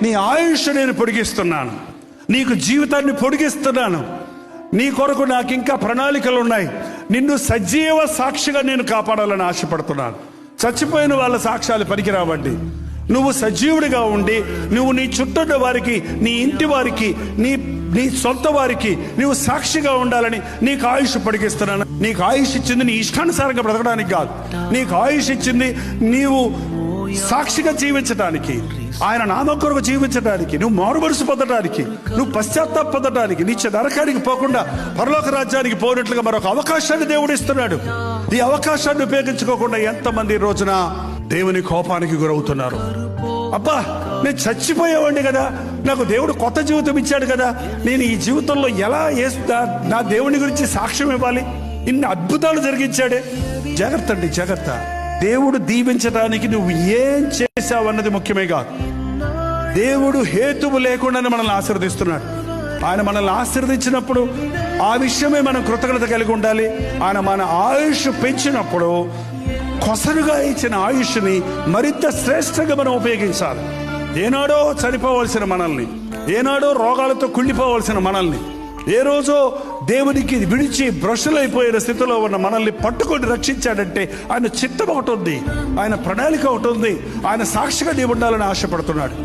నీ ఆయుష్ నేను పొడిగిస్తున్నాను, నీకు జీవితాన్ని పొడిగిస్తున్నాను. నీ కొరకు నాకు ఇంకా ప్రణాళికలు ఉన్నాయి. నిన్ను సజీవ సాక్షిగా నేను కాపాడాలని ఆశపడుతున్నాను. చచ్చిపోయిన వాళ్ళ సాక్ష్యాలు పనికిరావండి. నువ్వు సజీవుడిగా ఉండి నువ్వు నీ చుట్టూ వారికి, నీ ఇంటి వారికి, నీ సొంత వారికి నువ్వు సాక్షిగా ఉండాలని నీకు ఆయుష్ పొడిగిస్తున్నాను. నీకు ఆయుష్ ఇచ్చింది నీ ఇష్టానుసారంగా బ్రతకడానికి కాదు. నీకు ఆయుష్ ఇచ్చింది నీవు సాక్షిగా జీవించడానికి, ఆయన నామం కొరకు జీవించడానికి, నువ్వు మారుమనసు పొందడానికి, నువ్వు పశ్చాత్తాప పొందడానికి, నీ నరకానికి పోకుండా పరలోక రాజ్యానికి పోయినట్లుగా మరొక అవకాశాన్ని దేవుడు ఇస్తున్నాడు. ఈ అవకాశాన్ని ఉపయోగించుకోకుండా ఎంతమంది ఈ రోజున దేవుని కోపానికి గురవుతున్నారు. అబ్బా, నేను చచ్చిపోయేవాడిని కదా, నాకు దేవుడు కొత్త జీవితం ఇచ్చాడు కదా, నేను ఈ జీవితంలో ఎలా నా దేవుని గురించి సాక్ష్యం ఇవ్వాలి? ఇన్ని అద్భుతాలు జరిగించాడే. జాగ్రత్త అండి, జాగ్రత్త. దేవుడు దీవించడానికి నువ్వు ఏం చేశావన్నది ముఖ్యమే కాదు. దేవుడు హేతువు లేకుండానే మనల్ని ఆశీర్వదిస్తున్నాడు. ఆయన మనల్ని ఆశీర్వదించినప్పుడు ఆ విషయమే మనం కృతజ్ఞత కలిగి ఉండాలి. ఆయన మన ఆయుష్ పెంచినప్పుడు కొసరుగా ఇచ్చిన ఆయుష్ని మరింత శ్రేష్టంగా మనం ఉపయోగించాలి. ఏనాడో చనిపోవలసిన మనల్ని, ఏనాడో రోగాలతో కుళ్ళిపోవలసిన మనల్ని, ఏ రోజో దేవునికి విడిచి భ్రష్టులైపోయిన స్థితిలో ఉన్న మనల్ని పట్టుకొని రక్షించాడంటే ఆయన చిత్తం ఒకటి ఉంది, ఆయన ప్రణాళిక ఒకటి ఉంది. ఆయన సాక్షిగా నీవు ఉండాలని ఆశపడుతున్నాడు.